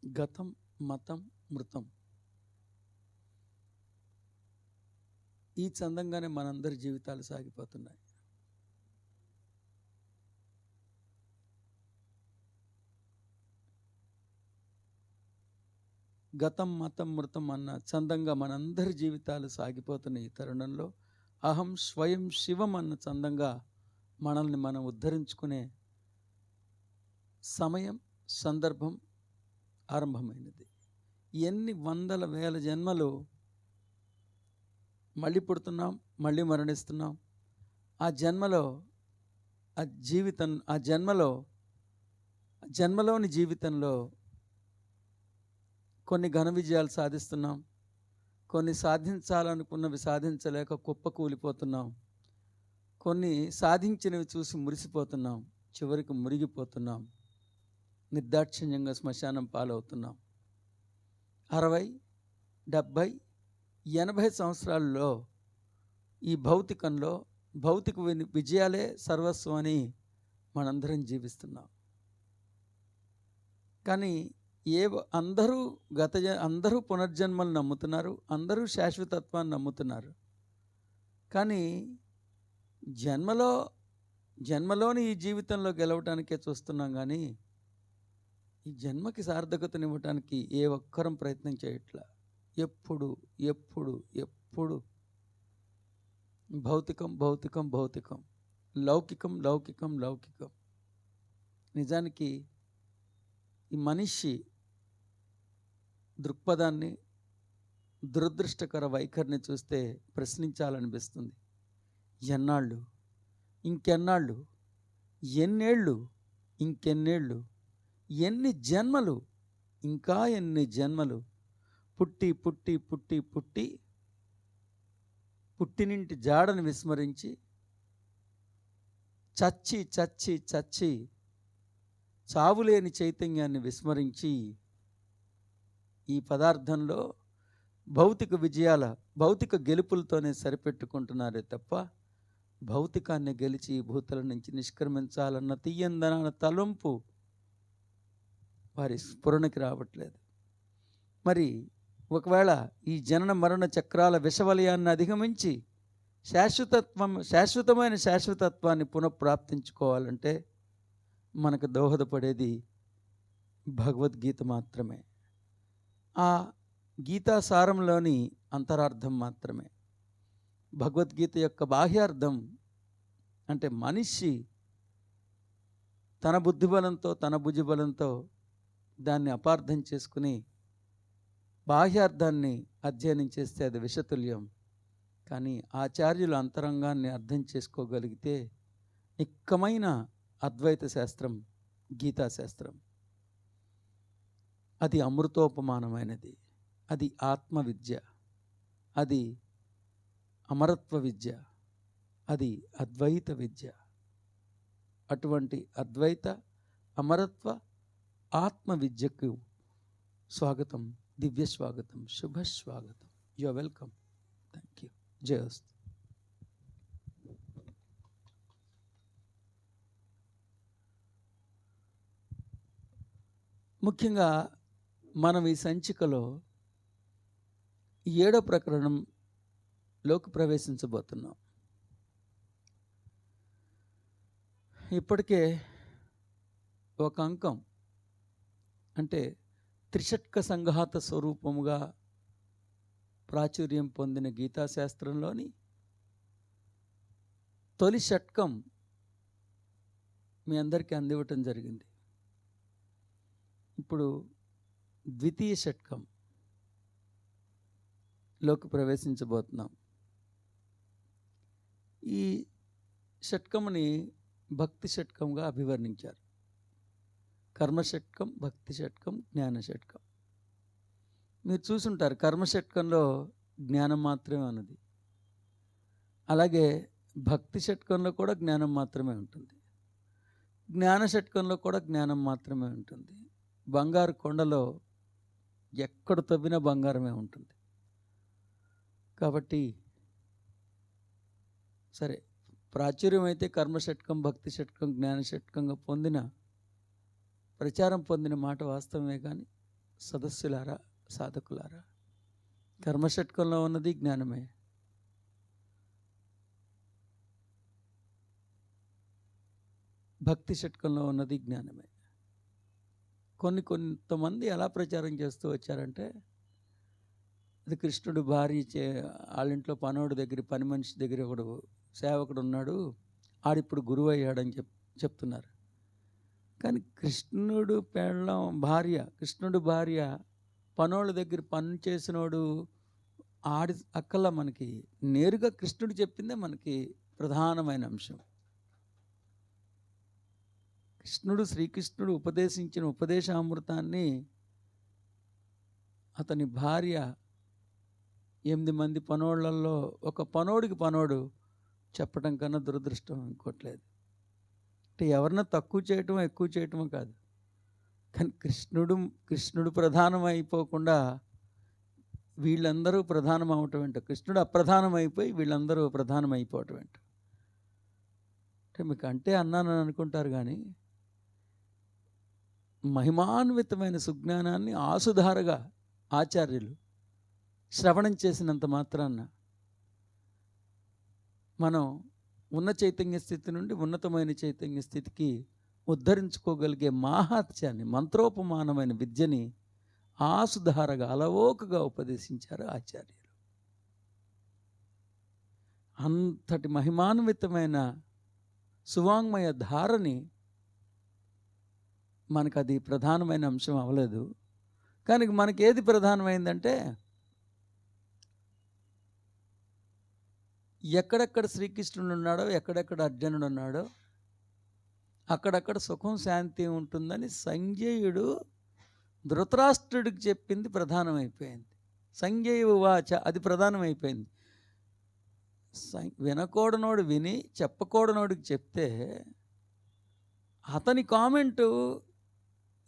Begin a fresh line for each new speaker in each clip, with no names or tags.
గతం, మతం, మృతం. ఈ చందంగానే మనందరి జీవితాలు సాగిపోతున్నాయి. గతం, మతం, మృతం అన్న చందంగా మనందరి జీవితాలు సాగిపోతున్న ఈ తరుణంలో అహం స్వయం శివం అన్న చందంగా మనల్ని మనం ఉద్ధరించుకునే సమయం, సందర్భం ఆరంభమైనది. ఎన్ని వందల వేల జన్మలు మళ్ళీ పుడుతున్నాం, మళ్ళీ మరణిస్తున్నాం. ఆ జన్మలో జన్మలోని జీవితంలో కొన్ని ఘన విజయాలు సాధిస్తున్నాం, కొన్ని సాధించాలనుకున్నవి సాధించలేక కుప్పకూలిపోతున్నాం, కొన్ని సాధించినవి చూసి మురిసిపోతున్నాం, చివరికి మురిగిపోతున్నాం, నిర్దాక్షిణ్యంగా శ్మశానం పాలవుతున్నాం. 60, 70, 80 సంవత్సరాల్లో ఈ భౌతికంలో భౌతిక విజయాలే సర్వస్వం అని మనందరం జీవిస్తున్నాం. కానీ అందరూ పునర్జన్మలు నమ్ముతున్నారు, అందరూ శాశ్వతత్వాన్ని నమ్ముతున్నారు. కానీ జన్మలోని ఈ జీవితంలో గెలవటానికే చూస్తున్నాం. కానీ ఈ జన్మకి సార్థకతనివ్వటానికి ఏ ఒక్కరం ప్రయత్నం చేయట్లా. ఎప్పుడు భౌతికం భౌతికం భౌతికం, లౌకికం లౌకికం లౌకికం. నిజానికి ఈ మనిషి దృక్పథాన్ని, దురదృష్టకర వైఖరిని చూస్తే ప్రశ్నించాలనిపిస్తుంది. ఎన్నాళ్ళు, ఇంకెన్నాళ్ళు, ఎన్నేళ్ళు, ఇంకెన్నేళ్ళు, ఎన్ని జన్మలు, ఇంకా ఎన్ని జన్మలు, పుట్టి పుట్టి పుట్టి పుట్టి పుట్టినింటి జాడను విస్మరించి చచ్చి చచ్చి చచ్చి చావులేని చైతన్యాన్ని విస్మరించి ఈ పదార్థంలో భౌతిక గెలుపులతోనే సరిపెట్టుకుంటున్నారే తప్ప భౌతికాన్ని గెలిచి భూతల నుంచి నిష్క్రమించాలన్న తీయందనాల తలంపు వారి స్ఫురణకి రావట్లేదు. మరి ఒకవేళ ఈ జనన మరణ చక్రాల విషవలయాన్ని అధిగమించి శాశ్వతమైన శాశ్వతత్వాన్ని పునఃప్రాప్తించుకోవాలంటే మనకు దోహదపడేది భగవద్గీత మాత్రమే. ఆ గీతాసారంలోని అంతరార్థం మాత్రమే. భగవద్గీత యొక్క బాహ్యార్థం అంటే మనిషి తన బుద్ధిబలంతో, తన భుజబలంతో దాన్ని అపార్థం చేసుకుని బాహ్యార్థాన్ని అధ్యయనం చేస్తే అది విషతుల్యం. కానీ ఆచార్యుల అంతరంగాన్ని అర్థం చేసుకోగలిగితే నిక్కమైన అద్వైత శాస్త్రం గీతాశాస్త్రం. అది అమృతోపమానమైనది, అది ఆత్మవిద్య, అది అమరత్వ విద్య, అది అద్వైత విద్య. అటువంటి అద్వైత, అమరత్వ, ఆత్మ విద్యకు స్వాగతం, దివ్య స్వాగతం, శుభ స్వాగతం. You are welcome. Thank you. జయస్తు. ముఖ్యంగా మనం ఈ సంచికలో 7వ ప్రకరణంలోకి ప్రవేశించబోతున్నాం. ఇప్పటికే ఒక అంకం అంటే త్రిషట్క సంఘాత స్వరూపముగా ప్రాచుర్యం పొందిన గీతాశాస్త్రంలోని తొలి షట్కం మీ అందరికీ అందివ్వటం జరిగింది. ఇప్పుడు ద్వితీయ షట్కంలోకి ప్రవేశించబోతున్నాం. ఈ షట్కముని భక్తి షట్కంగా అభివర్ణించారు. కర్మషట్కం, భక్తి షట్కం, జ్ఞాన షట్కం. మీరు చూసుంటారు, కర్మషట్కంలో జ్ఞానం మాత్రమే ఉన్నది. అలాగే భక్తి షట్కంలో కూడా జ్ఞానం మాత్రమే ఉంటుంది. జ్ఞాన షట్కంలో కూడా జ్ఞానం మాత్రమే ఉంటుంది. బంగారు కొండలో ఎక్కడ తవ్వినా బంగారమే ఉంటుంది. కాబట్టి సరే, ప్రాచుర్యం అయితే కర్మషట్కం, భక్తి షట్కం, జ్ఞాన షట్కంగా ప్రచారం పొందిన మాట వాస్తవమే. కానీ సదస్సులారా, సాధకులారా, కర్మషట్కంలో ఉన్నది జ్ఞానమే. భక్తి షట్కంలో ఉన్నది జ్ఞానమే. కొంతమంది ఎలా ప్రచారం చేస్తూ వచ్చారంటే, అది కృష్ణుడు భార్య వాళ్ళ ఇంట్లో పనోడి దగ్గర, పని మనిషి దగ్గర ఒకడు సేవకుడు ఉన్నాడు, ఆడిప్పుడు గురువు అయ్యాడని చెప్తున్నారు. కానీ కృష్ణుడు భార్య పనోళ్ళ దగ్గర పని చేసినోడు అక్కల్లా మనకి నేరుగా కృష్ణుడు చెప్పిందే మనకి ప్రధానమైన అంశం. శ్రీకృష్ణుడు ఉపదేశించిన ఉపదేశామృతాన్ని అతని భార్య 8 మంది పనోళ్ళల్లో ఒక పనోడు చెప్పడం కన్నా దురదృష్టం ఇంకోట్లేదు. అంటే ఎవరినో తక్కువ చేయటమో ఎక్కువ చేయటమో కాదు, కానీ కృష్ణుడు ప్రధానం అయిపోకుండా వీళ్ళందరూ ప్రధానం అవటం ఏంటో, కృష్ణుడు అప్రధానం అయిపోయి వీళ్ళందరూ ప్రధానం అయిపోవటం ఏంటో. అంటే మీకు అంటే అన్నానని అనుకుంటారు, కానీ మహిమాన్వితమైన సుజ్ఞానాన్ని ఆసుధారగా ఆచార్యులు శ్రవణం చేసినంత మాత్రాన మనం ఉన్న చైతన్య స్థితి నుండి ఉన్నతమైన చైతన్య స్థితికి ఉద్ధరించుకోగలిగే మాహాత్యాన్ని, మంత్రోపమానమైన విద్యని ఆసుధారగా అలవోకగా ఉపదేశించారు ఆచార్యులు. అంతటి మహిమాన్వితమైన సువాంగ్మయ ధారని మనకు అది ప్రధానమైన అంశం అవ్వలేదు. కానీ మనకి ఏది ప్రధానమైందంటే, ఎక్కడెక్కడ శ్రీకృష్ణుడు ఉన్నాడో, ఎక్కడెక్కడ అర్జునుడు ఉన్నాడో అక్కడక్కడ సుఖం శాంతి ఉంటుందని సంజయుడు ధృతరాష్ట్రుడికి చెప్పింది ప్రధానమైపోయింది. సంజయ వాచ అది ప్రధానమైపోయింది. వినకూడనోడు విని చెప్పకూడనోడికి చెప్తే అతని కామెంటు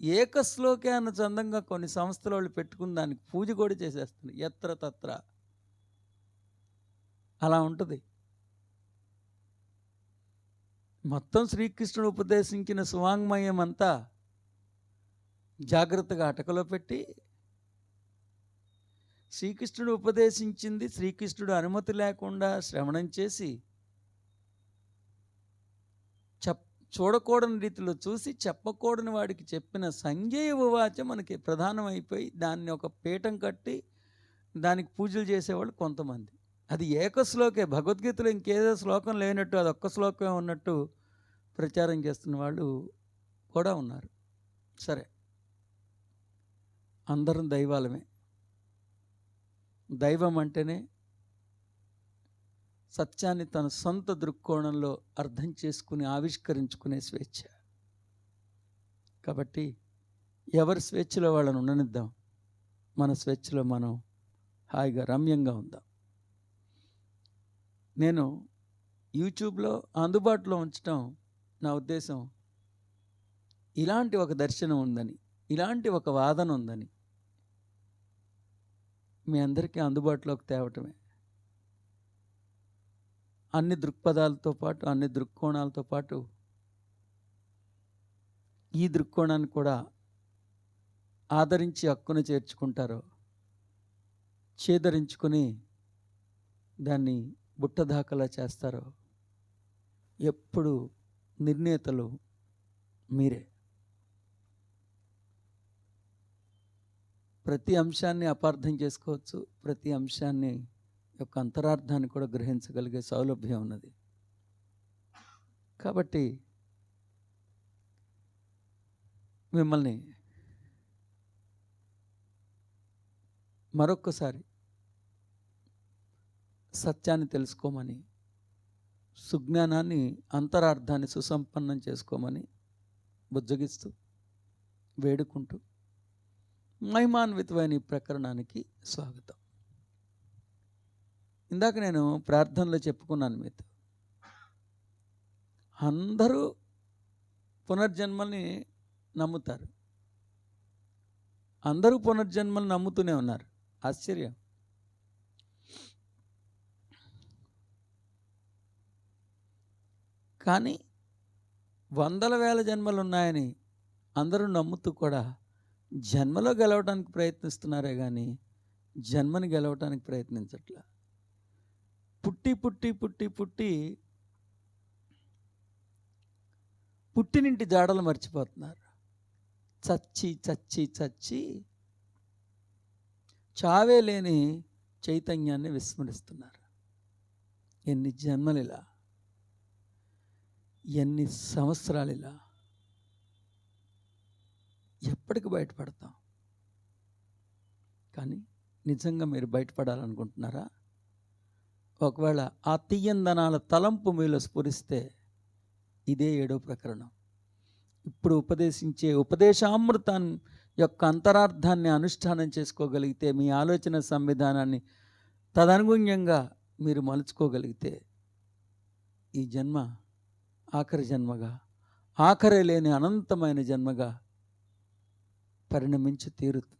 ఏకశ్లోకే అన్న చందంగా కొన్ని సంస్థల వాళ్ళు పెట్టుకుని దానికి పూజ కూడా చేసేస్తుంది. ఎత్ర తత్ర అలా ఉంటుంది. మొత్తం శ్రీకృష్ణుడు ఉపదేశించిన సువాంగ్మయం అంతా జాగ్రత్తగా అటకలో పెట్టి, శ్రీకృష్ణుడు ఉపదేశించింది శ్రీకృష్ణుడు అనుమతి లేకుండా శ్రవణం చేసి చూడకూడని రీతిలో చూసి చెప్పకూడని వాడికి చెప్పిన సంజయ ఉవాచ మనకి ప్రధానమైపోయి దాన్ని ఒక పీఠం కట్టి దానికి పూజలు చేసేవాళ్ళు కొంతమంది. అది ఏకశ్లోకే, భగవద్గీతలో ఇంకేదో శ్లోకం లేనట్టు అది ఒక్క శ్లోకమే ఉన్నట్టు ప్రచారం చేస్తున్న వాళ్ళు కూడా ఉన్నారు. సరే, అందరం దైవాలమే. దైవం అంటేనే సత్యాన్ని తన సొంత దృక్కోణంలో అర్థం చేసుకుని ఆవిష్కరించుకునే స్వేచ్ఛ. కాబట్టి ఎవరి స్వేచ్ఛలో వాళ్ళని ఉండనిద్దాం, మన స్వేచ్ఛలో మనం హాయిగా రమ్యంగా ఉందాం. నేను యూట్యూబ్లో అందుబాటులో ఉంచడం నా ఉద్దేశం, ఇలాంటి ఒక దర్శనం ఉందని, ఇలాంటి ఒక వాదన ఉందని మీ అందరికీ అందుబాటులోకి తేవటమే. అన్ని దృక్పథాలతో పాటు, అన్ని దృక్కోణాలతో పాటు ఈ దృక్కోణాన్ని కూడా ఆదరించి హక్కును చేర్చుకుంటారో, ఛేదరించుకొని దాన్ని బుట్టదాకలా చేస్తారో, ఎప్పుడు నిర్ణేతలు మీరే. ప్రతి అంశాన్ని అపార్థం చేసుకోవచ్చు, ప్రతి అంశాన్ని యొక్క అంతరార్థాన్ని కూడా గ్రహించగలిగే సౌలభ్యం ఉన్నది. కాబట్టి మిమ్మల్ని మరొక్కసారి సత్యాన్ని తెలుసుకోమని, సుజ్ఞానాన్ని, అంతరార్థాన్ని సుసంపన్నం చేసుకోమని బుజ్జగిస్తూ, వేడుకుంటూ మహిమాన్వితమైన ఈ ప్రకరణానికి స్వాగతం. ఇందాక నేను ప్రార్థనలో చెప్పుకున్నాను మీతో, అందరూ పునర్జన్మల్ని నమ్ముతారు, అందరూ పునర్జన్మల్ని నమ్ముతూనే ఉన్నారు. ఆశ్చర్యం. కానీ వందల వేల జన్మలు ఉన్నాయని అందరూ నమ్ముతూ కూడా జన్మలో గెలవడానికి ప్రయత్నిస్తున్నారే కానీ జన్మని గెలవటానికి ప్రయత్నించట్లా. పుట్టి పుట్టి పుట్టి పుట్టి పుట్టినింటి జాడలు మర్చిపోతున్నారు. చచ్చి చచ్చి చచ్చి చావే లేని చైతన్యాన్ని విస్మరిస్తున్నారు. ఎన్ని జన్మలిలా, ఎన్ని సంవత్సరాలిలా, ఎప్పటికి బయటపడతాం? కానీ నిజంగా మీరు బయటపడాలనుకుంటున్నారా? ఒకవేళ ఆ తీయందనాల తలంపు మీలో స్ఫురిస్తే ఇదే 7వ ప్రకరణం. ఇప్పుడు ఉపదేశించే ఉపదేశామృతాన్ని యొక్క అంతరార్థాన్ని అనుష్ఠానం చేసుకోగలిగితే, మీ ఆలోచన సంవిధానాన్ని తదనుగుణ్యంగా మీరు మలుచుకోగలిగితే, ఈ జన్మ ఆఖరి జన్మగా, ఆఖరే లేని అనంతమైన జన్మగా పరిణమించి తీరుతుంది.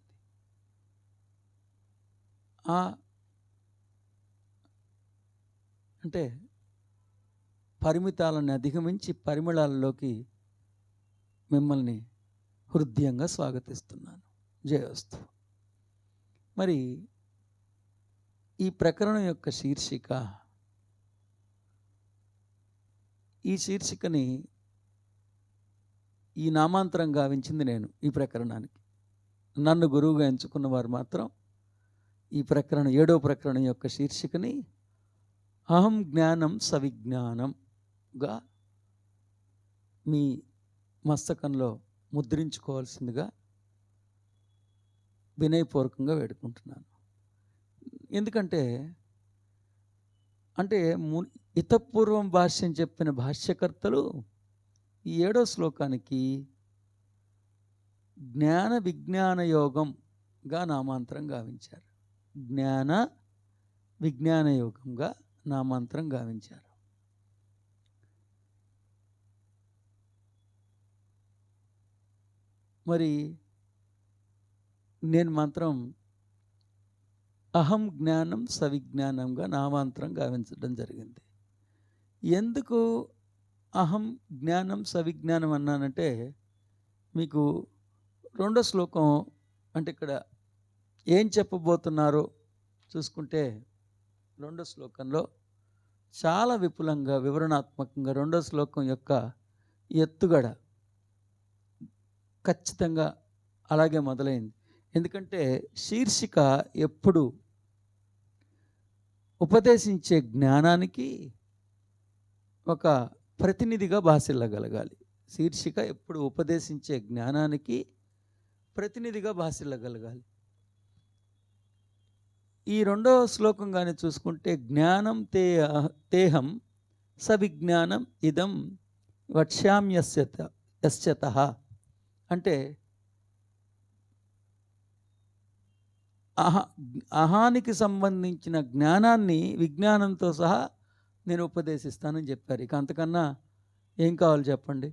అంటే పరిమితాలను అధిగమించి పరిమళాల్లోకి మిమ్మల్ని హృదయంగా స్వాగతిస్తున్నాను. జయోస్తు. మరి ఈ ప్రకరణం యొక్క శీర్షిక, ఈ శీర్షికని ఈ నామాంతరం గావించింది నేను. ఈ ప్రకరణానికి నన్ను గురువుగా ఎంచుకున్న వారు మాత్రం ఈ ప్రకరణం 7వ ప్రకరణం యొక్క శీర్షికని అహం జ్ఞానం సవిజ్ఞానంగా మీ మస్తకంలో ముద్రించుకోవాల్సిందిగా వినయపూర్వకంగా వేడుకుంటున్నాను. ఎందుకంటే ఇతపూర్వం భాష్యం చెప్పిన భాష్యకర్తలు ఈ 7వ శ్లోకానికి జ్ఞాన విజ్ఞాన యోగంగా నామాంతరం గావించారు. జ్ఞాన విజ్ఞాన యోగంగా నామాంతరం గావించారు. మరి నేను మాత్రం అహం జ్ఞానం సవిజ్ఞానంగా నామాంతరం గావించడం జరిగింది. ఎందుకు అహం జ్ఞానం సవిజ్ఞానం అన్నానంటే, మీకు 2వ శ్లోకం అంటే ఇక్కడ ఏం చెప్పబోతున్నారో చూసుకుంటే, 2వ శ్లోకంలో చాలా విపులంగా వివరణాత్మకంగా 2వ శ్లోకం యొక్క ఎత్తుగడ ఖచ్చితంగా అలాగే మొదలైంది. ఎందుకంటే శీర్షిక ఎప్పుడు ఉపదేశించే జ్ఞానానికి ఒక ప్రతినిధిగా భాసిల్లగలగాలి. శీర్షిక ఎప్పుడు ఉపదేశించే జ్ఞానానికి ప్రతినిధిగా భాసిల్లగలగాలి. ఈ 2వ శ్లోకం కానీ చూసుకుంటే, జ్ఞానం తేహం సవిజ్ఞానం ఇదం వక్ష్యామ్యస్యతః అంటే అహానికి సంబంధించిన జ్ఞానాన్ని విజ్ఞానంతో సహా నేను ఉపదేశిస్తానని చెప్పారు. ఇక అంతకన్నా ఏం కావాలి చెప్పండి?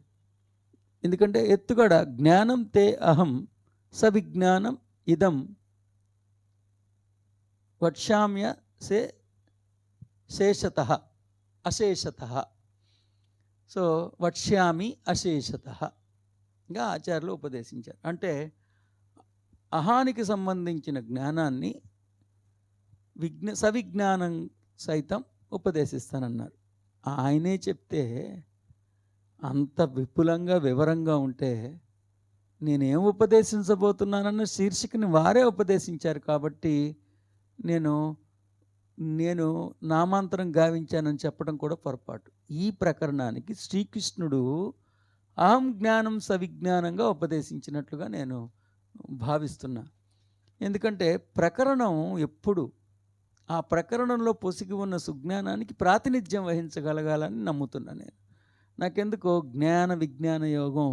ఎందుకంటే ఎత్తుగడ జ్ఞానం తే అహం సవిజ్ఞానం ఇదం వక్ష్యామ్య శేషతః అశేషతః. సో వక్ష్యామి అశేషతఃగా ఆచార్యులు ఉపదేశించారు. అంటే అహానికి సంబంధించిన జ్ఞానాన్ని సవిజ్ఞానం సైతం ఉపదేశిస్తానన్నారు. ఆయనే చెప్తే అంత విపులంగా వివరంగా ఉంటే నేనేం ఉపదేశించబోతున్నానన్న శీర్షికని వారే ఉపదేశించారు. కాబట్టి నేను నామాంతరం గావించానని చెప్పడం కూడా పొరపాటు. ఈ ప్రకరణానికి శ్రీకృష్ణుడు అహం జ్ఞానం సవిజ్ఞానంగా ఉపదేశించినట్లుగా నేను భావిస్తున్నా. ఎందుకంటే ప్రకరణం ఎప్పుడు ఆ ప్రకరణంలో పొసిగి ఉన్న సుజ్ఞానానికి ప్రాతినిధ్యం వహించగలగాలని నమ్ముతున్నా నేను. నాకెందుకో జ్ఞాన విజ్ఞాన యోగం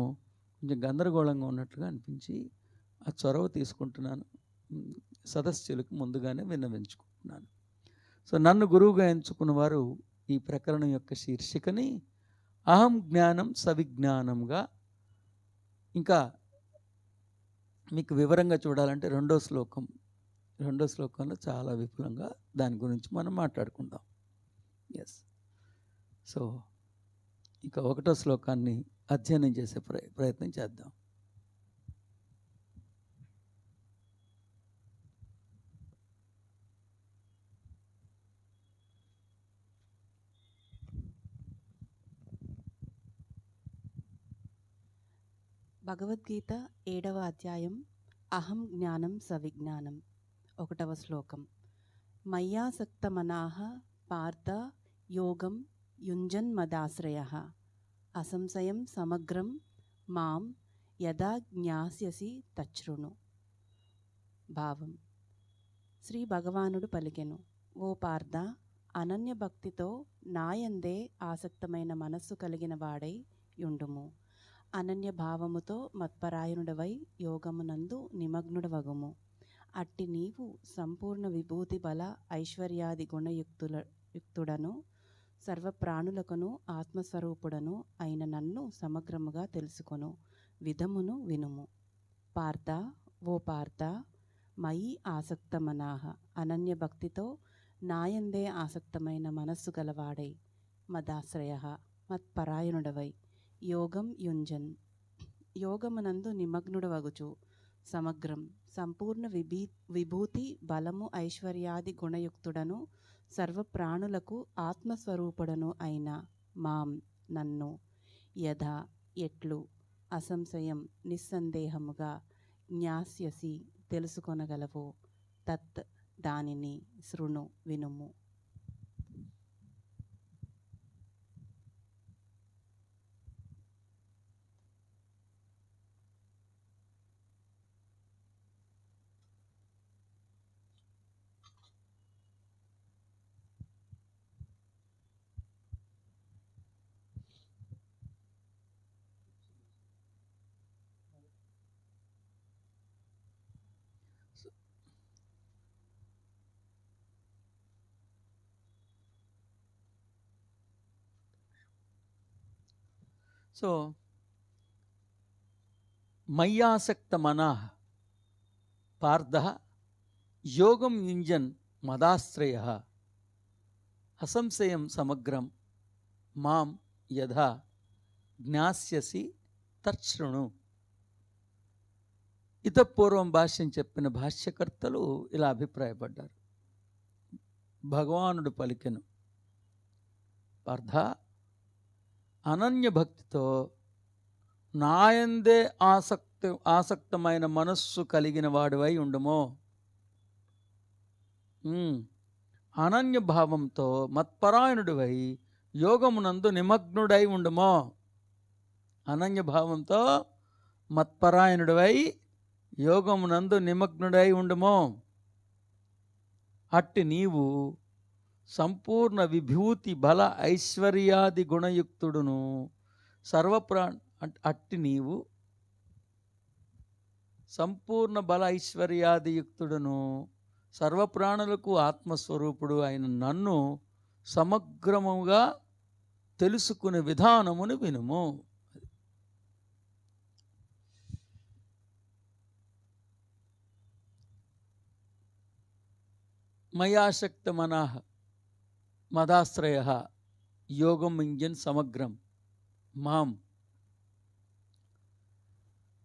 కొంచెం గందరగోళంగా ఉన్నట్లుగా అనిపించి ఆ చొరవ తీసుకుంటున్నాను. సదస్సులకు ముందుగానే విన్నవించుకుంటున్నాను. సో నన్ను గురువుగా ఎంచుకున్న వారు ఈ ప్రకరణం యొక్క శీర్షికని అహం జ్ఞానం సవిజ్ఞానంగా, ఇంకా మీకు వివరంగా చూడాలంటే 2వ శ్లోకంలో చాలా విపులంగా దాని గురించి మనం మాట్లాడుకుందాం. ఎస్. సో ఇక 1వ శ్లోకాన్ని అధ్యయనం చేసే ప్రయత్నం చేద్దాం.
భగవద్గీత 7వ అధ్యాయం అహం జ్ఞానం సవిజ్ఞానం 1వ శ్లోకం. మయ్యాసక్తమనాః పార్థ యోగం యుంజన్మదాశ్రయః అసంశయం సమగ్రం మాం యదా జ్ఞాస్యసి తచ్ఛృణు. భావం: శ్రీ భగవానుడు పలికెను, ఓ పార్థ, అనన్య భక్తితో నాయందే ఆసక్తమైన మనస్సు కలిగిన వాడై యుండుము. అనన్య భావముతో మత్పరాయణుడవై యోగమునందు నిమగ్నుడవగుము. అట్టి నీవు సంపూర్ణ విభూతి బల ఐశ్వర్యాది గుణయుక్తుడను సర్వప్రాణులకును ఆత్మస్వరూపుడను అయిన నన్ను సమగ్రముగా తెలుసుకొను విధమును వినుము. పార్థ, ఓ పార్థ, మయి ఆసక్తమనాహ, అనన్య భక్తితో నాయందే ఆసక్తమైన మనస్సు గలవాడై, మదాశ్రయ, మత్పరాయణుడవై, యోగం యుంజన్, యోగమునందు నిమగ్నుడవగుచు, సమగ్రం, సంపూర్ణ విభూతి బలము ఐశ్వర్యాది గుణయుక్తుడను సర్వప్రాణులకు ఆత్మస్వరూపుడను అయిన మాం నన్ను యథా ఎట్లు అసంశయం నిస్సందేహముగా జ్ఞాస్యసి తెలుసుకొనగలవో తత్ దానిని శృణు వినుము.
సో మయ్యాసక్త మనాః పార్థ యోగం యుంజన్ మదాశ్రయః అసంశయం సమగ్రం మాం యథా జ్ఞాస్యసి తచ్ఛృణు. ఇతపూర్వం భాష్యం చెప్పిన భాష్యకర్తలు ఇలా అభిప్రాయపడ్డారు. భగవానుడు పలికెను, పార్థ, అనన్య భక్తితో నాయందే ఆసక్తమైన మనస్సు కలిగిన వాడివై ఉండుమో. అనన్య భావంతో మత్పరాయణుడివై యోగమునందు నిమగ్నుడై ఉండుమో. అనన్య భావంతో మత్పరాయణుడివై యోగమునందు నిమగ్నుడై ఉండుమో. అట్టి నీవు సంపూర్ణ విభూతి బల ఐశ్వర్యాది గుణయుక్తుడును అట్టి నీవు సంపూర్ణ బల ఐశ్వర్యాదియుక్తుడును సర్వప్రాణులకు ఆత్మస్వరూపుడు అయిన నన్ను సమగ్రముగా తెలుసుకునే విధానమును వినుము. మయాశక్త మనాః మదాశ్రయ యోగం యుంజన్ సమగ్రం మాం.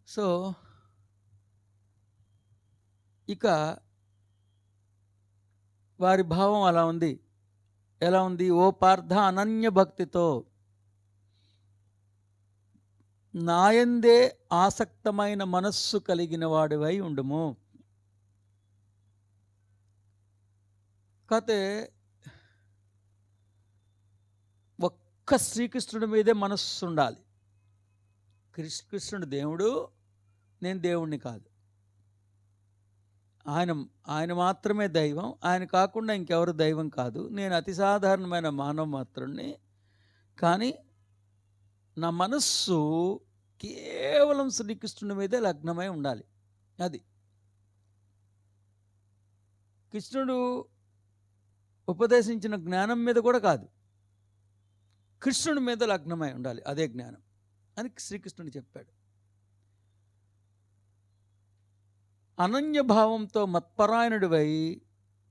సో ఇక వారి భావం అలా ఉంది. ఎలా ఉంది? ఓ పార్థ, అనన్య భక్తితో నాయందే ఆసక్తమైన మనస్సు కలిగిన వాడివై ఉండుము. కాతే ఒక్క శ్రీకృష్ణుడి మీదే మనస్సు ఉండాలి. కృష్ణుడు దేవుడు, నేను దేవుణ్ణి కాదు. ఆయన మాత్రమే దైవం, ఆయన కాకుండా ఇంకెవరు దైవం కాదు. నేను అతి సాధారణమైన మానవ మాత్రుణ్ణి. కానీ నా మనస్సు కేవలం శ్రీకృష్ణుడి మీదే లగ్నమై ఉండాలి. అది కృష్ణుడు ఉపదేశించిన జ్ఞానం మీద కూడా కాదు, కృష్ణుడి మీద లగ్నమై ఉండాలి. అదే జ్ఞానం అని శ్రీకృష్ణుడు చెప్పాడు. అనన్య భావంతో మత్పరాయణుడివై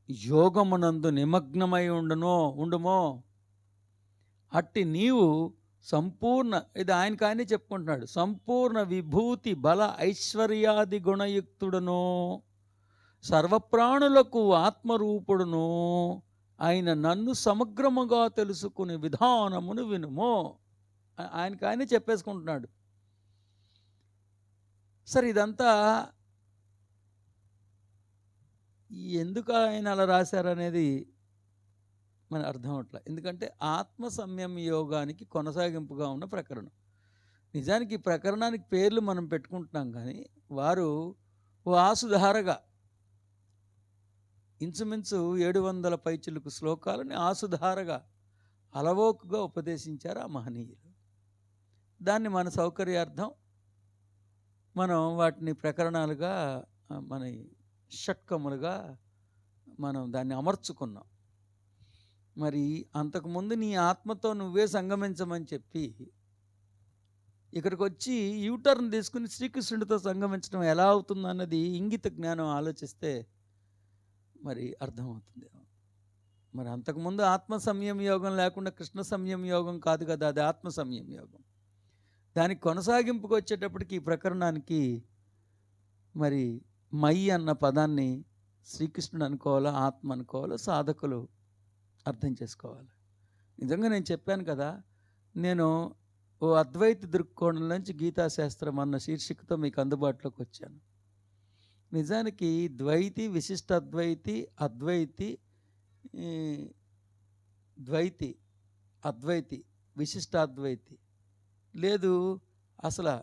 యోగమునందు నిమగ్నమై ఉండుమో. అట్టి నీవు సంపూర్ణ, ఇది ఆయనకాయనే చెప్పుకుంటున్నాడు, సంపూర్ణ విభూతి బల ఐశ్వర్యాది గుణయుక్తుడును సర్వప్రాణులకు ఆత్మరూపుడును ఆయన నన్ను సమగ్రముగా తెలుసుకునే విధానమును వినుము. ఆయనకాయనే చెప్పేసుకుంటున్నాడు. సరే ఇదంతా ఎందుకు ఆయన అలా రాశారనేది మన అర్థం అవట్లే. ఎందుకంటే ఆత్మ సంయమ యోగానికి కొనసాగింపుగా ఉన్న ప్రకరణం. నిజానికి ఈ ప్రకరణానికి పేర్లు మనం పెట్టుకుంటున్నాం కానీ వారు ఓ ఆసుధారగా ఇంచుమించు 700 పైచిలుకు శ్లోకాలని ఆసుధారగా అలవోకుగా ఉపదేశించారు ఆ మహనీయులు. దాన్ని మన సౌకర్యార్థం మనం వాటిని ప్రకరణాలుగా మన షట్కములుగా మనం దాన్ని అమర్చుకున్నాం. మరి అంతకుముందు నీ ఆత్మతో నువ్వే సంగమించమని చెప్పి ఇక్కడికి వచ్చి యూటర్న్ తీసుకుని శ్రీకృష్ణుడితో సంగమించడం ఎలా అవుతుందన్నది ఇంగిత జ్ఞానం ఆలోచిస్తే మరి అర్థమవుతుంది. మరి అంతకుముందు ఆత్మ సంయమ యోగం లేకుండా కృష్ణ సంయమ యోగం కాదు కదా, అది ఆత్మ సంయమ యోగం. దానికి కొనసాగింపుకు వచ్చేటప్పటికి ఈ ప్రకరణానికి మరి మయి అన్న పదాన్ని శ్రీకృష్ణుడు అనుకోవాలా, ఆత్మ అనుకోవాలా, సాధకులు అర్థం చేసుకోవాలి. నిజంగా నేను చెప్పాను కదా, నేను ఓ అద్వైత దృక్కోణం నుంచి గీతాశాస్త్రం అన్న శీర్షికతో మీకు అందుబాటులోకి వచ్చాను. నిజానికి ద్వైతి, విశిష్ట అద్వైతి, అద్వైతి, ద్వైతి, అద్వైతి, విశిష్టాద్వైతి లేదు, అసలు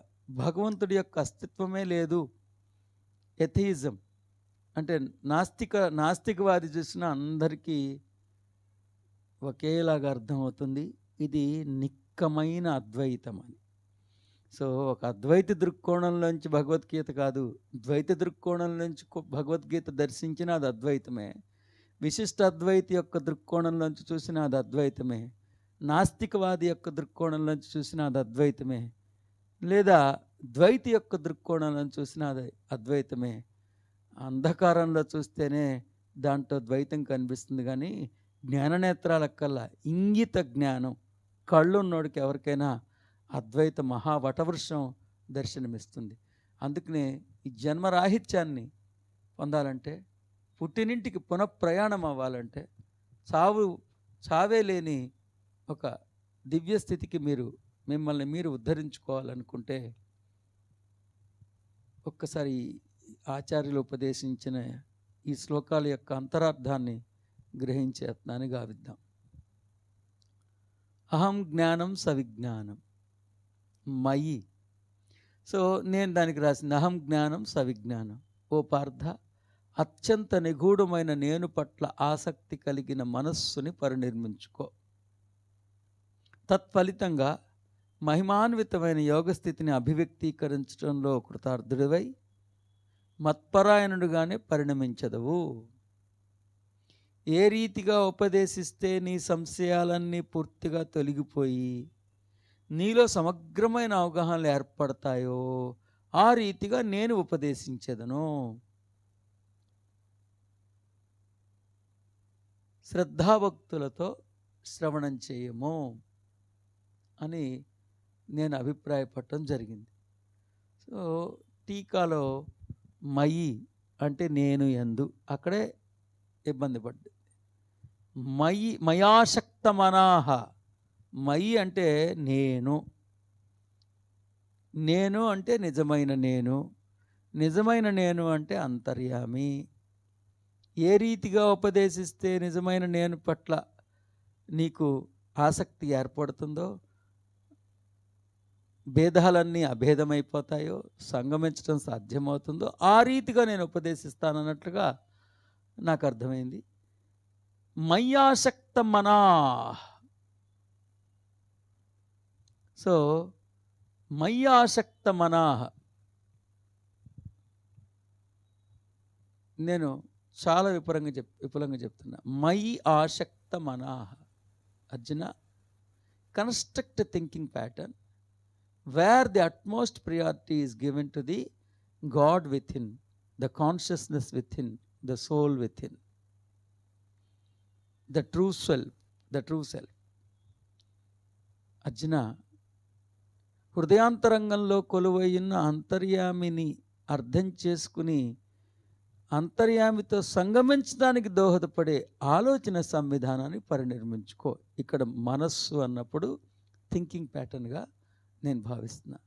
భగవంతుడి యొక్క అస్తిత్వమే లేదు, ఎథియిజం అంటే నాస్తికవాది చూసిన అందరికీ ఒకేలాగా అర్థమవుతుంది, ఇది నిక్కమైన అద్వైతం అని. సో ఒక అద్వైత దృక్కోణంలోంచి భగవద్గీత కాదు, ద్వైత దృక్కోణం నుంచి భగవద్గీత దర్శించిన అది అద్వైతమే, విశిష్ట అద్వైతి యొక్క దృక్కోణంలోంచి చూసిన అది అద్వైతమే, నాస్తికవాది యొక్క దృక్కోణంలోంచి చూసిన అది అద్వైతమే, లేదా ద్వైతి యొక్క దృక్కోణంలోంచి చూసిన అది అద్వైతమే. అంధకారంలో చూస్తేనే దాంట్లో ద్వైతం కనిపిస్తుంది, కానీ జ్ఞాననేత్రాలకల్లా ఇంగిత జ్ఞానం కళ్ళున్నోడికి ఎవరికైనా అద్వైత మహావటవృక్షం దర్శనమిస్తుంది. అందుకనే ఈ జన్మరాహిత్యాన్ని పొందాలంటే, పుట్టినింటికి పునఃప్రయాణం అవ్వాలంటే, చావే లేని ఒక దివ్య స్థితికి మిమ్మల్ని మీరు ఉద్ధరించుకోవాలనుకుంటే ఒక్కసారి ఆచార్యులు ఉపదేశించిన ఈ శ్లోకాల యొక్క అంతరార్థాన్ని గ్రహించే యత్నాన్ని గావిద్దాం. అహం జ్ఞానం సవిజ్ఞానం మయి. సో నేను దానికి రాసింది అహం జ్ఞానం సవిజ్ఞానం. ఓ పార్థ, అత్యంత నిగూఢమైన నేను పట్ల ఆసక్తి కలిగిన మనస్సుని పరినిర్మించుకో. తత్ఫలితంగా మహిమాన్వితమైన యోగస్థితిని అభివ్యక్తీకరించడంలో కృతార్థుడివై మత్పరాయణుడుగానే పరిణమించదవు. ఏ రీతిగా ఉపదేశిస్తే నీ సంశయాలన్నీ పూర్తిగా తొలగిపోయి నీలో సమగ్రమైన అవగాహనలు ఏర్పడతాయో ఆ రీతిగా నేను ఉపదేశించెదను. శ్రద్ధాభక్తులతో శ్రవణం చేయము అని నేను అభిప్రాయపడటం జరిగింది. సో టీకాలో మయి అంటే నేను యందు, అక్కడే ఇబ్బంది పడ్డది. మయాశక్త మనాహ, మయి అంటే నేను అంటే నిజమైన నేను అంటే అంతర్యామి. ఏ రీతిగా ఉపదేశిస్తే నిజమైన నేను పట్ల నీకు ఆసక్తి ఏర్పడుతుందో, భేదాలన్నీ అభేదమైపోతాయో, సంగమించడం సాధ్యమవుతుందో ఆ రీతిగా నేను ఉపదేశిస్తానన్నట్లుగా నాకు అర్థమైంది. మయ్యాసక్త మనా. సో మయ్యాసక్త మనాహ నేను చాలా విపులంగా చెప్తున్నా. మయి ఆసక్త మనాహ. Arjuna, construct thinking pattern where the utmost priority is given to the God within, the consciousness within, the soul within, the true self. Arjuna, హృదయాంతరంగంలో కొలువైన అంతర్యామిని అర్థం చేసుకుని అంతర్యామితో సంగమించడానికి దోహదపడే ఆలోచన సంవిధానాన్ని పరినిర్మించుకో. ఇక్కడ మనస్సు అన్నప్పుడు థింకింగ్ ప్యాటర్న్గా నేను భావిస్తున్నా.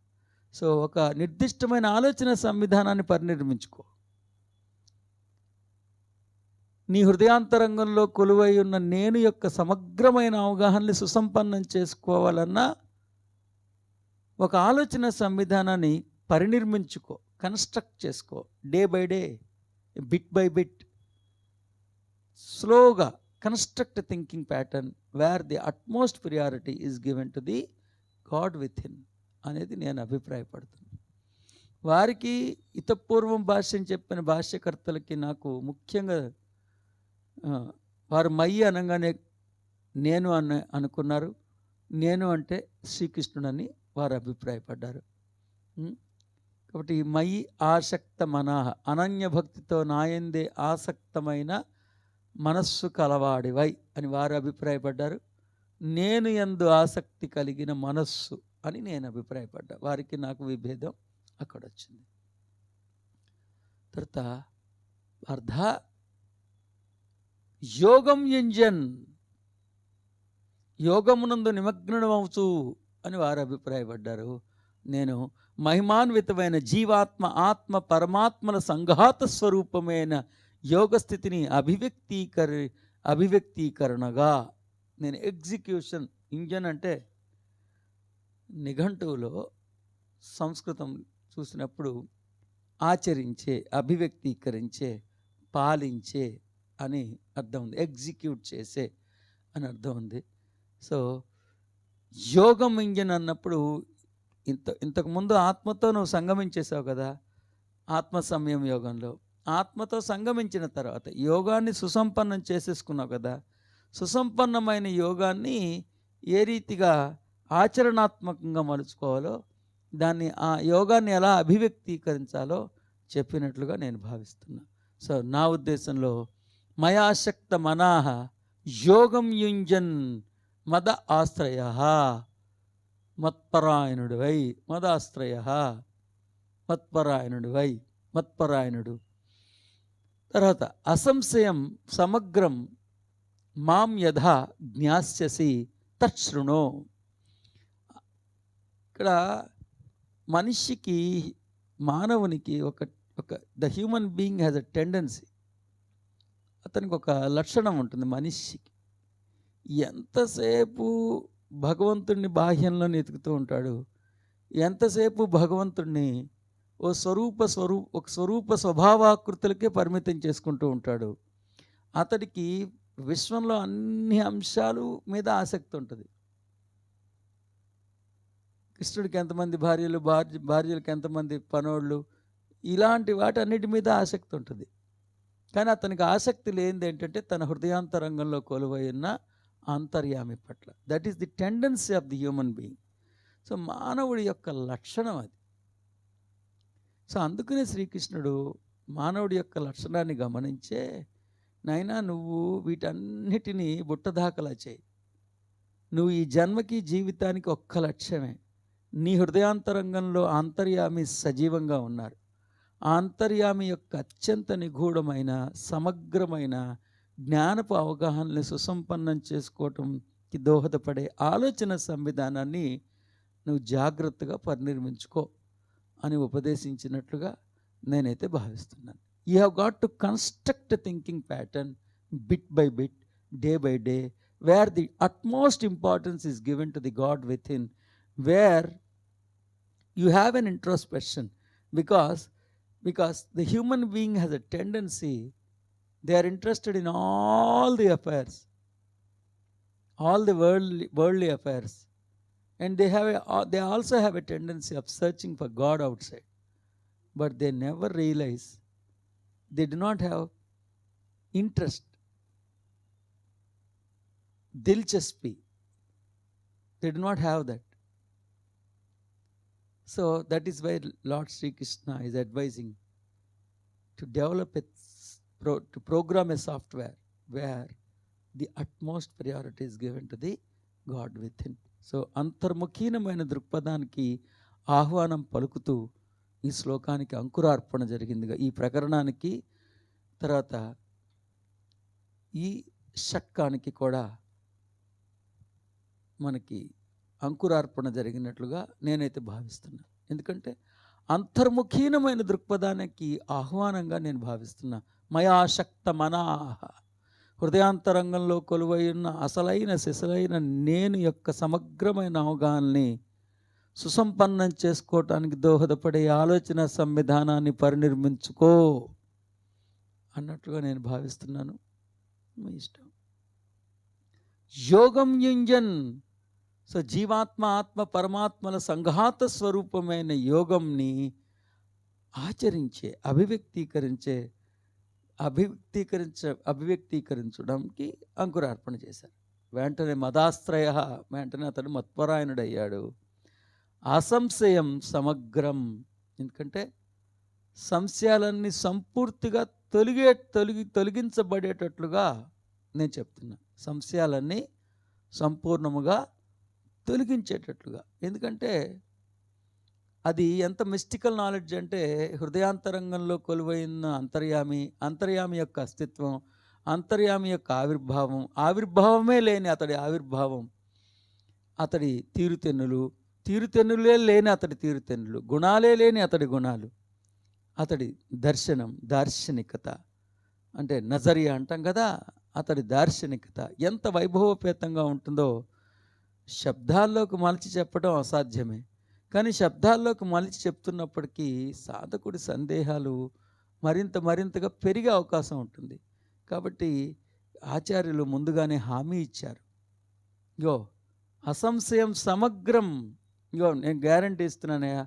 సో ఒక నిర్దిష్టమైన ఆలోచన సంవిధానాన్ని పరినిర్మించుకో. నీ హృదయాంతరంగంలో కొలువై ఉన్న నేను యొక్క సమగ్రమైన అవగాహనని సుసంపన్నం చేసుకోవాలన్నా ఒక ఆలోచన సంవిధానాన్ని పరినిర్మించుకో, కన్స్ట్రక్ట్ చేసుకో. Day by day, bit by bit, స్లోగా construct thinking pattern where the utmost priority is given to the god within అనేది నేను అభిప్రాయపడుతున్నాను. వారికి ఇతపూర్వం భాష్యం చెప్పిన భాష్యకర్తలకి నాకు ముఖ్యంగా వారు మయి అనగానే నేను అనుకున్నారు. నేను అంటే శ్రీకృష్ణుడని వారు అభిప్రాయపడ్డారు. కాబట్టి ఈ మయి ఆసక్త మనాహ, అనన్య భక్తితో నాయందే ఆసక్తమైన మనస్సు కలవాడివై అని వారు అభిప్రాయపడ్డారు. నేను యందు ఆసక్తి కలిగిన మనస్సు అని నేను అభిప్రాయపడ్డా. వారికి నాకు విభేదం అక్కడ వచ్చింది. తర్వాత అర్థ యోగం యుంజన్, యోగమునందు నిమగ్నమవుతూ అని వారు అభిప్రాయపడ్డారు. నేను మహిమాన్వితమైన జీవాత్మ ఆత్మ పరమాత్మల సంఘాత స్వరూపమైన యోగస్థితిని అభివ్యక్తీకరణగా నేను ఎగ్జిక్యూషన్. ఇంజన్ అంటే నిఘంటువులో సంస్కృతం చూసినప్పుడు ఆచరించే, అభివ్యక్తీకరించే, పాలించే అని అర్థం ఉంది. ఎగ్జిక్యూట్ చేసే అని అర్థం ఉంది. సో యోగం ఇంజన్ అన్నప్పుడు ఇంతకుముందు ఆత్మతో నువ్వు సంగమించేసావు కదా, ఆత్మ సంయమ యోగంలో. ఆత్మతో సంగమించిన తర్వాత యోగాన్ని సుసంపన్నం చేసేసుకున్నావు కదా. సుసంపన్నమైన యోగాన్ని ఏ రీతిగా ఆచరణాత్మకంగా మలుచుకోవాలో, దాన్ని ఆ యోగాన్ని ఎలా అభివ్యక్తీకరించాలో చెప్పినట్లుగా నేను భావిస్తున్నా. సో నా ఉద్దేశంలో మయాశక్త మనాహ యోగం యుంజన్ మద ఆశ్రయ మత్పరాయణుడివై, మదాశ్రయ మత్పరాయణుడివై, మత్పరాయణుడు. తర్వాత అసంశయం సమగ్రం మాం యథా జ్ఞాస్యసి తచ్ఛృణు. ఇక్కడ మనిషికి, మానవునికి ఒక the human being has a tendency, అతనికి ఒక లక్షణం ఉంటుంది మనిషికి. ఎంతసేపు భగవంతుడిని బాహ్యంలో వెతుకుతూ ఉంటాడు, ఎంతసేపు భగవంతుడిని ఒక స్వరూప స్వభావాకృతులకే పరిమితం చేసుకుంటూ ఉంటాడు. అతడికి విశ్వంలో అన్ని అంశాలు మీద ఆసక్తి ఉంటుంది. కృష్ణుడికి ఎంతమంది భార్యలు, భార్యలకు ఎంతమంది పనోళ్ళు, ఇలాంటి వాటి అన్నిటి మీద ఆసక్తి ఉంటుంది. కానీ అతనికి ఆసక్తి లేనిది ఏంటంటే తన హృదయాంతరంగంలో కొలువై ఉన్న అంతర్యామి పట్ల. That is the tendency of the human being. So మానవుడి యొక్క లక్షణం అది. సో అందుకనే శ్రీకృష్ణుడు మానవుడి యొక్క లక్షణాన్ని గమనించే, నాయనా నువ్వు వీటన్నిటినీ బుట్టదాఖలా చేయి. నువ్వు ఈ జన్మకి జీవితానికి ఒక్క లక్ష్యమే. నీ హృదయాంతరంగంలో అంతర్యామి సజీవంగా ఉన్నారు. ఆ అంతర్యామి యొక్క అత్యంత నిగూఢమైన సమగ్రమైన జ్ఞానపు అవగాహనని సుసంపన్నం చేసుకోవటంకి దోహదపడే ఆలోచన సంవిధానాన్ని నువ్వు జాగ్రత్తగా పరినిర్మించుకో అని ఉపదేశించినట్లుగా నేనైతే భావిస్తున్నాను. You have got to construct thinking pattern bit by bit, day by day, where the utmost importance is given to the god within, where you have an introspection, because the human being has a tendency, they are interested in all the affairs, all the worldly affairs, and they also have a tendency of searching for God outside, but they never realize, they do not have interest, dilchaspi, they do not have that. So that is why Lord Sri Krishna is advising to develop to program a software where the utmost priority is given to the God within. So అంతర్ముఖీనమైన దృక్పథానికి ఆహ్వానం పలుకుతూ ఈ శ్లోకానికి అంకురార్పణ జరిగిందిగా, ఈ ప్రకరణానికి తర్వాత ఈ షట్కానికి కూడా మనకి అంకురార్పణ జరిగినట్లుగా నేనైతే భావిస్తున్నాను. ఎందుకంటే అంతర్ముఖీనమైన దృక్పథానికి ఆహ్వానంగా నేను భావిస్తున్నా. మయాశక్త మనాహ, హృదయాంతరంగంలో కొలువై ఉన్న అసలైన సిసలైన నేను యొక్క సమగ్రమైన అవగాహనని సుసంపన్నం చేసుకోవటానికి దోహదపడే ఆలోచన సంవిధానాన్ని పరినిర్మించుకో అన్నట్టుగా నేను భావిస్తున్నాను. మీ ఇష్టం. యోగం యుంజన్. సో జీవాత్మ ఆత్మ పరమాత్మల సంఘాత స్వరూపమైన యోగంని ఆచరించే అభివ్యక్తీకరించడానికి అంకురార్పణ చేశారు. వెంటనే మదాశ్రయ, వెంటనే అతడు మత్పరాయణుడయ్యాడు. అసంశయం సమగ్రం, ఎందుకంటే సంశయాలన్నీ సంపూర్తిగా తొలగించబడేటట్లుగా నేను చెప్తున్నా. సంశయాలన్నీ సంపూర్ణముగా తొలగించేటట్లుగా. ఎందుకంటే అది ఎంత మిస్టికల్ నాలెడ్జ్ అంటే, హృదయాంతరంగంలో కొలువైన అంతర్యామి యొక్క అస్తిత్వం, అంతర్యామి యొక్క ఆవిర్భావమే లేని అతడి ఆవిర్భావం, అతడి తీరుతెన్నులే లేని అతడి తీరుతెన్నులు, గుణాలే లేని అతడి గుణాలు, అతడి దర్శనం, దార్శనికత అంటే నజరియా అంటాం కదా, అతడి దార్శనికత ఎంత వైభవపేతంగా ఉంటుందో శబ్దాల్లోకి మలిచి చెప్పడం అసాధ్యమే. కానీ శబ్దాల్లోకి మలిచి చెప్తున్నప్పటికీ సాధకుడి సందేహాలు మరింతగా పెరిగే అవకాశం ఉంటుంది. కాబట్టి ఆచార్యులు ముందుగానే హామీ ఇచ్చారు. ఇగో అసంశయం సమగ్రం, ఇగో నేను గ్యారంటీ ఇస్తున్నానయ్యా,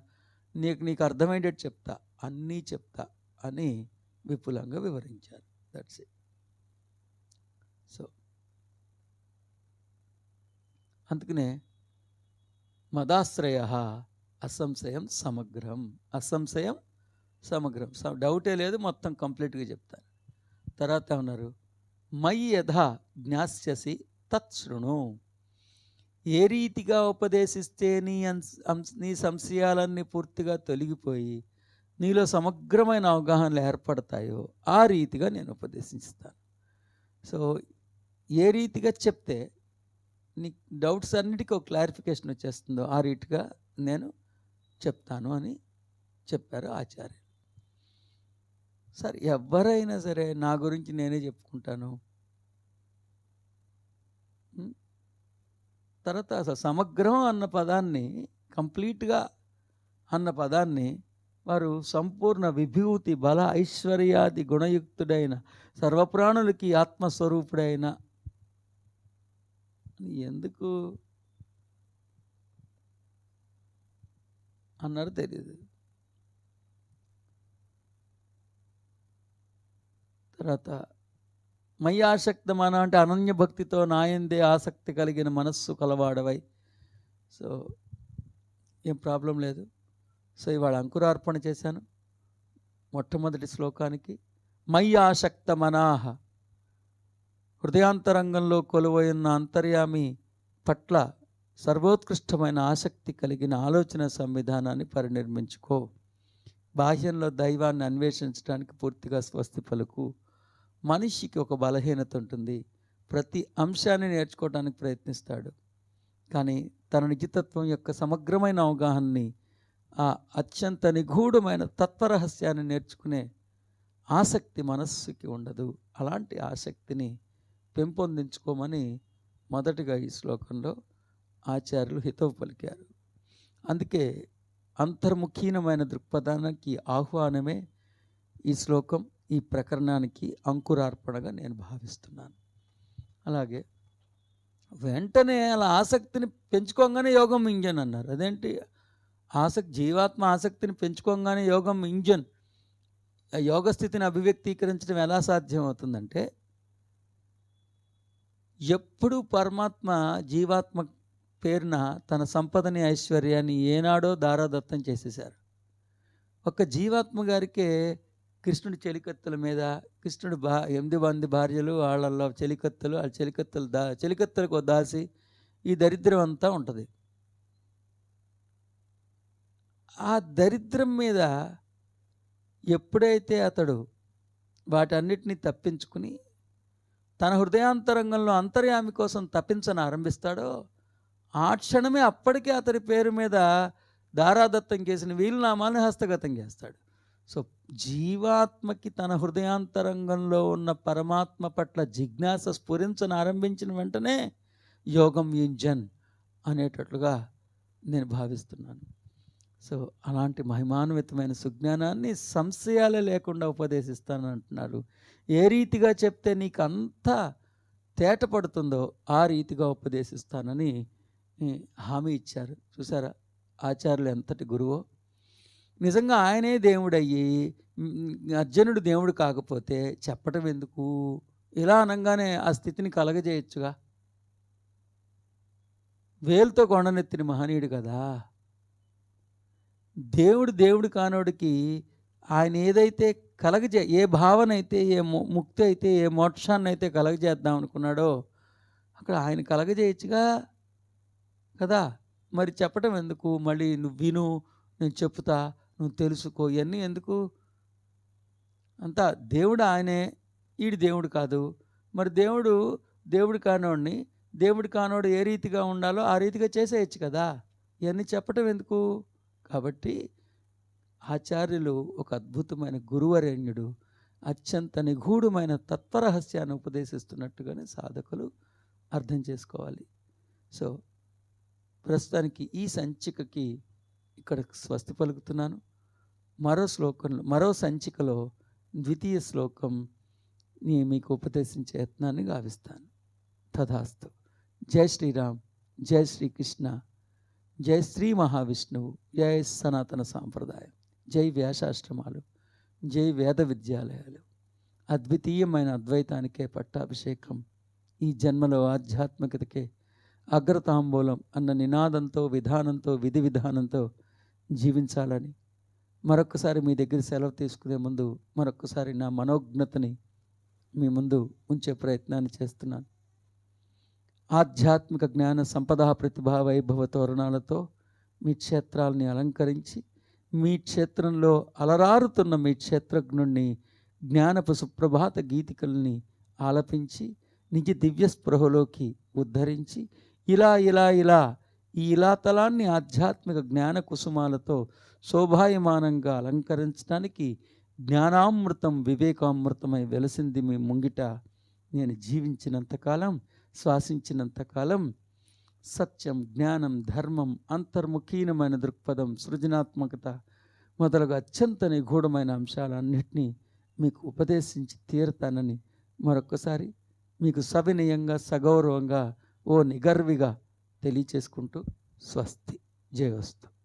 నీకు అర్థమయ్యేటట్టు చెప్తా, అన్నీ చెప్తా అని విపులంగా వివరించారు. That's it. సో అందుకనే మదాశ్రయ అసంశయం సమగ్రం, అసంశయం సమగ్రం, డౌటే లేదు, మొత్తం కంప్లీట్గా చెప్తారు. తర్వాత ఏమన్నారు? మయి యథా జ్ఞాస్యసి తత్శృణు. ఏ రీతిగా ఉపదేశిస్తే నీ సంశయాలన్నీ పూర్తిగా తొలగిపోయి నీలో సమగ్రమైన అవగాహనలు ఏర్పడతాయో ఆ రీతిగా నేను ఉపదేశిస్తాను. సో ఏ రీతిగా చెప్తే నీ డౌట్స్ అన్నిటికీ ఒక క్లారిఫికేషన్ వచ్చేస్తుందో ఆ రీతిగా నేను చెప్తాను అని చెప్పారు ఆచార్యులు. సరే, ఎవరైనా సరే నా గురించి నేనే చెప్పుకుంటాను. తర్వాత అసలు సమగ్రం అన్న పదాన్ని, కంప్లీట్గా అన్న పదాన్ని వారు సంపూర్ణ విభూతి బల ఐశ్వర్యాది గుణయుక్తుడైన సర్వప్రాణులకి ఆత్మస్వరూపుడైన ఎందుకు అన్నారు తెలియదు. తర్వాత మయ్యాసక్తమాన అంటే అనన్య భక్తితో నాయందే ఆసక్తి కలిగిన మనస్సు కలవాడవై. సో ఏం ప్రాబ్లం లేదు. సో ఇవాళ అంకురార్పణ చేశాను మొట్టమొదటి శ్లోకానికి. మయ్యాసక్త మనాహ, హృదయాంతరంగంలో కొలువైన అంతర్యామి పట్ల సర్వోత్కృష్టమైన ఆసక్తి కలిగిన ఆలోచన సంవిధానాన్ని పరినిర్మించుకో. బాహ్యంలో దైవాన్ని అన్వేషించడానికి పూర్తిగా స్వస్తి పలుకు. మనిషికి ఒక బలహీనత ఉంటుంది, ప్రతి అంశాన్ని నేర్చుకోవడానికి ప్రయత్నిస్తాడు. కానీ తన నిజతత్వం యొక్క సమగ్రమైన అవగాహనని, ఆ అత్యంత నిగూఢమైన తత్వరహస్యాన్ని నేర్చుకునే ఆసక్తి మనస్సుకి ఉండదు. అలాంటి ఆసక్తిని పెంపొందించుకోమని మొదటిగా ఈ శ్లోకంలో ఆచార్యులు హితవు పలికారు. అందుకే అంతర్ముఖీనమైన దృక్పథానికి ఆహ్వానమే ఈ శ్లోకం, ఈ ప్రకరణానికి అంకురార్పణగా నేను భావిస్తున్నాను. అలాగే వెంటనే అలా ఆసక్తిని పెంచుకోగానే యోగం ఇంజన్ అన్నారు. అదేంటి జీవాత్మ ఆసక్తిని పెంచుకోగానే యోగం ఇంజన్, యోగ స్థితిని అభివ్యక్తీకరించడం ఎలా సాధ్యం అవుతుందంటే, ఎప్పుడు పరమాత్మ జీవాత్మ పేరున తన సంపదని ఐశ్వర్యాన్ని ఏనాడో దారాదత్తం చేసేశారు. ఒక్క జీవాత్మ గారికే కృష్ణుడి చెలికత్తెల మీద, కృష్ణుడు 8 మంది భార్యలు, వాళ్ళల్లో చెలికత్తెలు, వాళ్ళ చెలికత్తెలకు దాసి, ఈ దరిద్రం అంతా ఉంటుంది. ఆ దరిద్రం మీద ఎప్పుడైతే అతడు వాటన్నిటినీ తప్పించుకుని తన హృదయాంతరంగంలో అంతర్యామి కోసం తప్పించని ఆరంభిస్తాడో, ఆ క్షణమే అప్పటికే అతడి పేరు మీద దారాదత్తం చేసిన వీలునామాలను హస్తగతం చేస్తాడు. సో జీవాత్మకి తన హృదయాంతరంగంలో ఉన్న పరమాత్మ పట్ల జిజ్ఞాస స్ఫురించను ఆరంభించిన వెంటనే యోగం యుంజన్ అనేటట్లుగా నేను భావిస్తున్నాను. సో అలాంటి మహిమాన్వితమైన సుజ్ఞానాన్ని సంశయాలే లేకుండా ఉపదేశిస్తానని అంటున్నారు. ఏ రీతిగా చెప్తే నీకు అంతా తేటపడుతుందో ఆ రీతిగా ఉపదేశిస్తానని హామీ ఇచ్చారు. చూసారా ఆచార్యులు ఎంతటి గురువో. నిజంగా ఆయనే దేవుడయ్యి అర్జునుడు దేవుడు కాకపోతే చెప్పటం ఎందుకు? ఇలా అనగానే ఆ స్థితిని కలగజేయచ్చుగా. వేలుతో కొండనెత్తిన మహనీయుడు కదా. దేవుడు కానోడికి ఆయన ఏదైతే ఏ భావన అయితే, ఏ ముక్తి అయితే, ఏ మోక్షాన్ని అయితే కలగజేద్దాం అనుకున్నాడో అక్కడ ఆయన కలగజేయచ్చుగా కదా. మరి చెప్పటం ఎందుకు? మళ్ళీ నువ్వు విను, నేను చెప్తా, నువ్వు తెలుసుకో, ఇవన్నీ ఎందుకు? అంతా దేవుడు ఆయనే, ఈడు దేవుడు కాదు. మరి దేవుడు కానోడిని, దేవుడు కానోడు ఏ రీతిగా ఉండాలో ఆ రీతిగా చేసేయచ్చు కదా. ఇవన్నీ చెప్పటం ఎందుకు? కాబట్టి ఆచార్యులు ఒక అద్భుతమైన గురువరేణ్యుడు అత్యంత నిగూఢమైన తత్వరహస్యాన్ని ఉపదేశిస్తున్నట్టుగానే సాధకులు అర్థం చేసుకోవాలి. సో ప్రస్తుతానికి ఈ సంచికకి ఇక్కడ స్వస్తి పలుకుతున్నాను. మరో సంచికలో ద్వితీయ శ్లోకం మీకు ఉపదేశించే యత్నాన్ని గావిస్తాను. తథాస్తు. జై శ్రీరామ్, జై శ్రీకృష్ణ, జై శ్రీ మహావిష్ణువు, జై సనాతన సాంప్రదాయం, జై వ్యాసాశ్రమాలు, జై వేద విద్యాలయాలు. అద్వితీయమైన అద్వైతానికే పట్టాభిషేకం. ఈ జన్మలో ఆధ్యాత్మికతకే అగ్రతాంబూలం అన్న నినాదంతో, విధానంతో, విధి విధానంతో జీవించాలని మరొకసారి మీ దగ్గర సెలవు తీసుకునే ముందు మరొకసారి నా మనోజ్ఞతని మీ ముందు ఉంచే ప్రయత్నాన్ని చేస్తున్నాను. ఆధ్యాత్మిక జ్ఞాన సంపద ప్రతిభా వైభవ తోరణాలతో మీ క్షేత్రాలని అలంకరించి, మీ క్షేత్రంలో అలరారుతున్న మీ క్షేత్రజ్ఞుణ్ణి జ్ఞానపు సుప్రభాత గీతికల్ని ఆలపించి నిజ దివ్య స్పృహలోకి ఉద్ధరించి ఇలా ఈ ఇలాతలాన్ని ఆధ్యాత్మిక జ్ఞాన కుసుమాలతో శోభాయమానంగా అలంకరించడానికి జ్ఞానామృతం వివేకామృతమై వెలసింది మీ ముంగిట. నేను జీవించినంతకాలం, శ్వాసించినంతకాలం సత్యం, జ్ఞానం, ధర్మం, అంతర్ముఖీనమైన దృక్పథం, సృజనాత్మకత మొదలుగా అత్యంత నిగూఢమైన అంశాలన్నింటినీ మీకు ఉపదేశించి తీరుతానని మరొకసారి మీకు సవినయంగా, సగౌరవంగా, ఓ నిగర్విగా తెలియచేసుకుంటూ స్వస్తి. జయోస్తు.